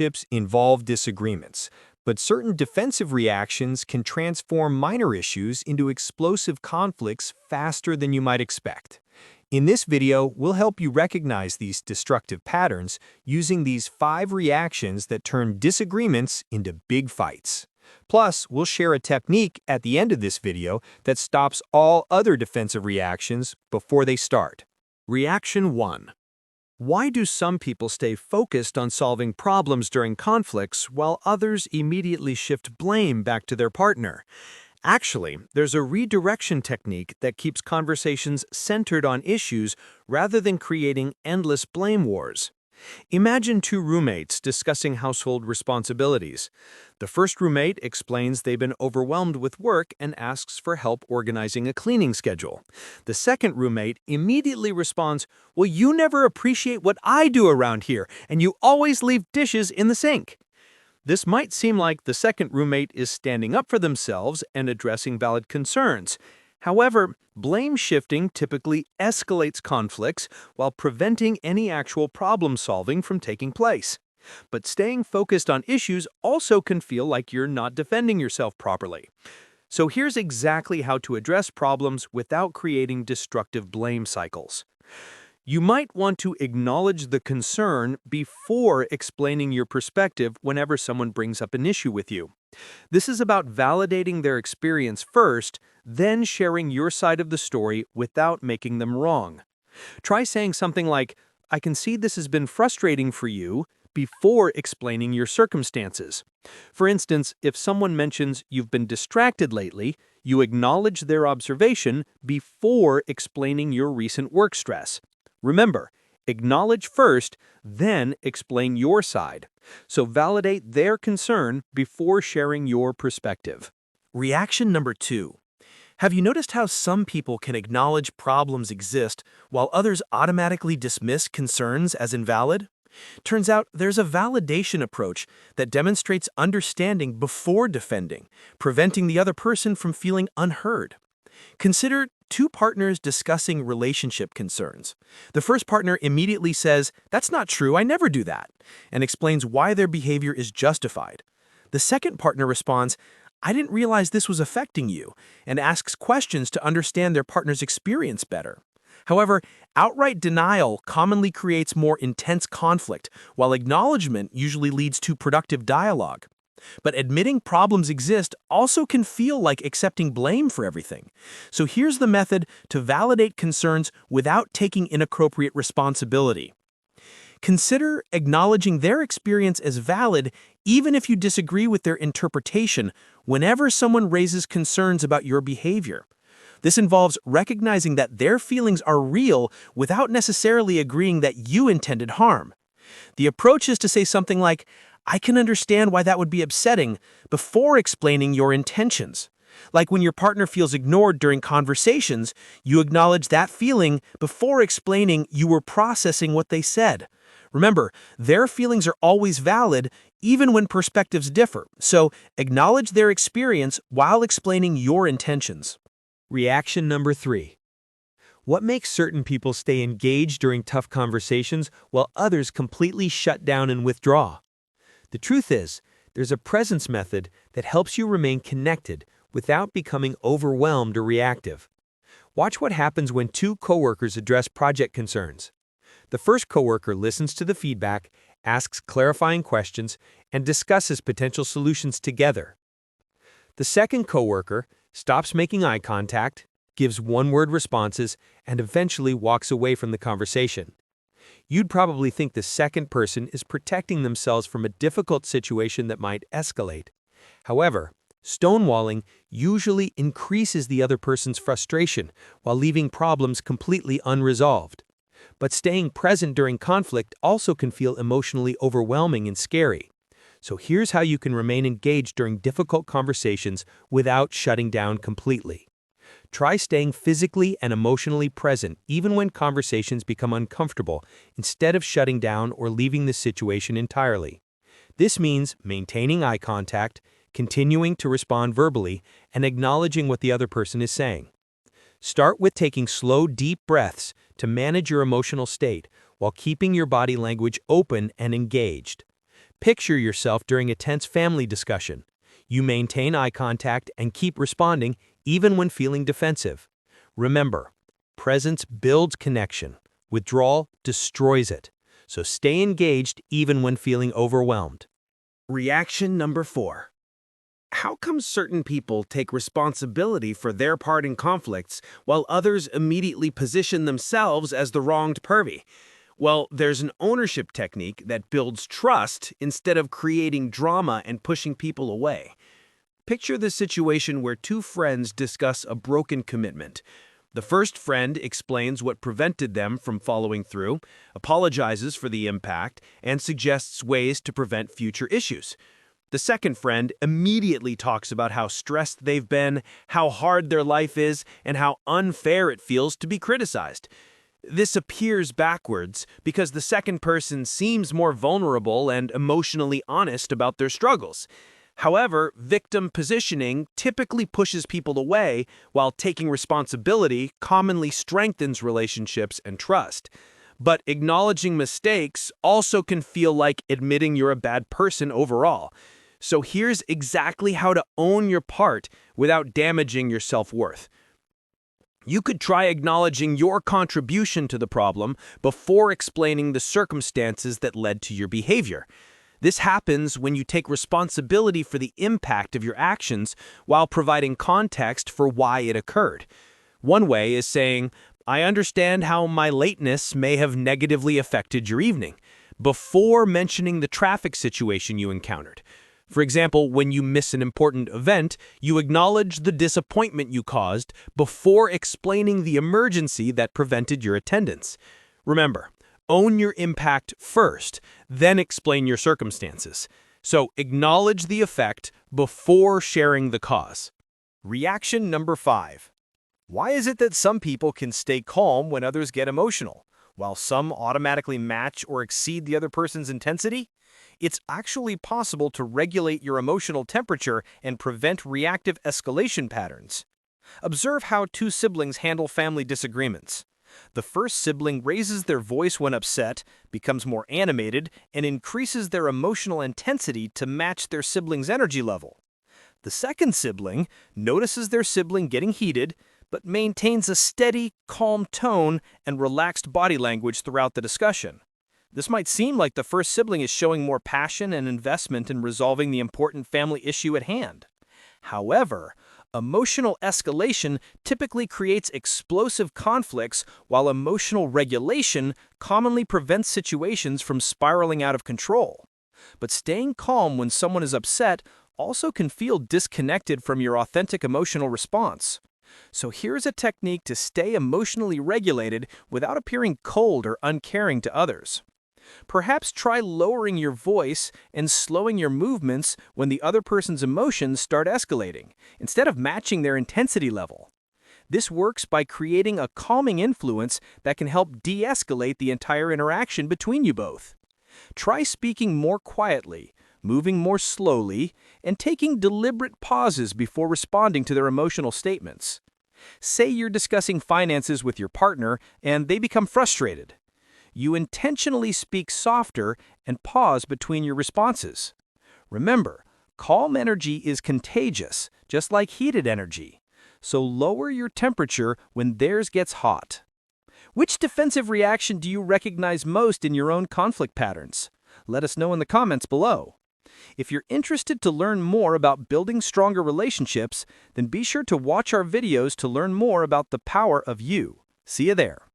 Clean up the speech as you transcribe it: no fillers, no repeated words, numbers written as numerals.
relationships involve disagreements, but certain defensive reactions can transform minor issues into explosive conflicts faster than you might expect. In this video, we'll help you recognize these destructive patterns using these 5 reactions that turn disagreements into big fights. Plus, we'll share a technique at the end of this video that stops all other defensive reactions before they start. Reaction 1. Why do some people stay focused on solving problems during conflicts while others immediately shift blame back to their partner? Actually, there's a redirection technique that keeps conversations centered on issues rather than creating endless blame wars. Imagine 2 roommates discussing household responsibilities. The first roommate explains they've been overwhelmed with work and asks for help organizing a cleaning schedule. The second roommate immediately responds, "Well, you never appreciate what I do around here, and you always leave dishes in the sink." This might seem like the second roommate is standing up for themselves and addressing valid concerns. However, blame shifting typically escalates conflicts while preventing any actual problem solving from taking place. But staying focused on issues also can feel like you're not defending yourself properly. So here's exactly how to address problems without creating destructive blame cycles. You might want to acknowledge the concern before explaining your perspective whenever someone brings up an issue with you. This is about validating their experience first, then sharing your side of the story without making them wrong. Try saying something like, "I can see this has been frustrating for you," before explaining your circumstances. For instance, if someone mentions you've been distracted lately, you acknowledge their observation before explaining your recent work stress. Remember, acknowledge first, then explain your side. So validate their concern before sharing your perspective. Reaction number 2. Have you noticed how some people can acknowledge problems exist while others automatically dismiss concerns as invalid? Turns out there's a validation approach that demonstrates understanding before defending, preventing the other person from feeling unheard. Consider 2 partners discussing relationship concerns. The first partner immediately says, "That's not true, I never do that," and explains why their behavior is justified. The second partner responds, "I didn't realize this was affecting you," and asks questions to understand their partner's experience better. However, outright denial commonly creates more intense conflict, while acknowledgement usually leads to productive dialogue. But admitting problems exist also can feel like accepting blame for everything. So here's the method to validate concerns without taking inappropriate responsibility. Consider acknowledging their experience as valid even if you disagree with their interpretation whenever someone raises concerns about your behavior. This involves recognizing that their feelings are real without necessarily agreeing that you intended harm. The approach is to say something like, "I can understand why that would be upsetting," before explaining your intentions. Like when your partner feels ignored during conversations, you acknowledge that feeling before explaining you were processing what they said. Remember, their feelings are always valid, even when perspectives differ, so acknowledge their experience while explaining your intentions. Reaction number 3. What makes certain people stay engaged during tough conversations while others completely shut down and withdraw? The truth is, there's a presence method that helps you remain connected without becoming overwhelmed or reactive. Watch what happens when 2 coworkers address project concerns. The first coworker listens to the feedback, asks clarifying questions, and discusses potential solutions together. The second coworker stops making eye contact, gives one-word responses, and eventually walks away from the conversation. You'd probably think the second person is protecting themselves from a difficult situation that might escalate. However, stonewalling usually increases the other person's frustration while leaving problems completely unresolved. But staying present during conflict also can feel emotionally overwhelming and scary. So here's how you can remain engaged during difficult conversations without shutting down completely. Try staying physically and emotionally present even when conversations become uncomfortable, instead of shutting down or leaving the situation entirely. This means maintaining eye contact, continuing to respond verbally, and acknowledging what the other person is saying. Start with taking slow, deep breaths to manage your emotional state while keeping your body language open and engaged. Picture yourself during a tense family discussion. You maintain eye contact and keep responding even when feeling defensive. Remember, presence builds connection. Withdrawal destroys it. So stay engaged even when feeling overwhelmed. Reaction number 4. How come certain people take responsibility for their part in conflicts while others immediately position themselves as the wronged party? Well, there's an ownership technique that builds trust instead of creating drama and pushing people away. Picture the situation where two friends discuss a broken commitment. The first friend explains what prevented them from following through, apologizes for the impact, and suggests ways to prevent future issues. The second friend immediately talks about how stressed they've been, how hard their life is, and how unfair it feels to be criticized. This appears backwards because the second person seems more vulnerable and emotionally honest about their struggles. However, victim positioning typically pushes people away, while taking responsibility commonly strengthens relationships and trust. But acknowledging mistakes also can feel like admitting you're a bad person overall. So here's exactly how to own your part without damaging your self-worth. You could try acknowledging your contribution to the problem before explaining the circumstances that led to your behavior. This happens when you take responsibility for the impact of your actions while providing context for why it occurred. One way is saying, "I understand how my lateness may have negatively affected your evening," before mentioning the traffic situation you encountered. For example, when you miss an important event, you acknowledge the disappointment you caused before explaining the emergency that prevented your attendance. Remember, own your impact first, then explain your circumstances. So acknowledge the effect before sharing the cause. Reaction number 5. Why is it that some people can stay calm when others get emotional, while some automatically match or exceed the other person's intensity? It's actually possible to regulate your emotional temperature and prevent reactive escalation patterns. Observe how two siblings handle family disagreements. The first sibling raises their voice when upset, becomes more animated, and increases their emotional intensity to match their sibling's energy level. The second sibling notices their sibling getting heated, but maintains a steady, calm tone and relaxed body language throughout the discussion. This might seem like the first sibling is showing more passion and investment in resolving the important family issue at hand. However, emotional escalation typically creates explosive conflicts, while emotional regulation commonly prevents situations from spiraling out of control. But staying calm when someone is upset also can feel disconnected from your authentic emotional response. So here's a technique to stay emotionally regulated without appearing cold or uncaring to others. Perhaps try lowering your voice and slowing your movements when the other person's emotions start escalating, instead of matching their intensity level. This works by creating a calming influence that can help de-escalate the entire interaction between you both. Try speaking more quietly, moving more slowly, and taking deliberate pauses before responding to their emotional statements. Say you're discussing finances with your partner and they become frustrated. You intentionally speak softer and pause between your responses. Remember, calm energy is contagious, just like heated energy. So lower your temperature when theirs gets hot. Which defensive reaction do you recognize most in your own conflict patterns? Let us know in the comments below. If you're interested to learn more about building stronger relationships, then be sure to watch our videos to learn more about the power of you. See you there.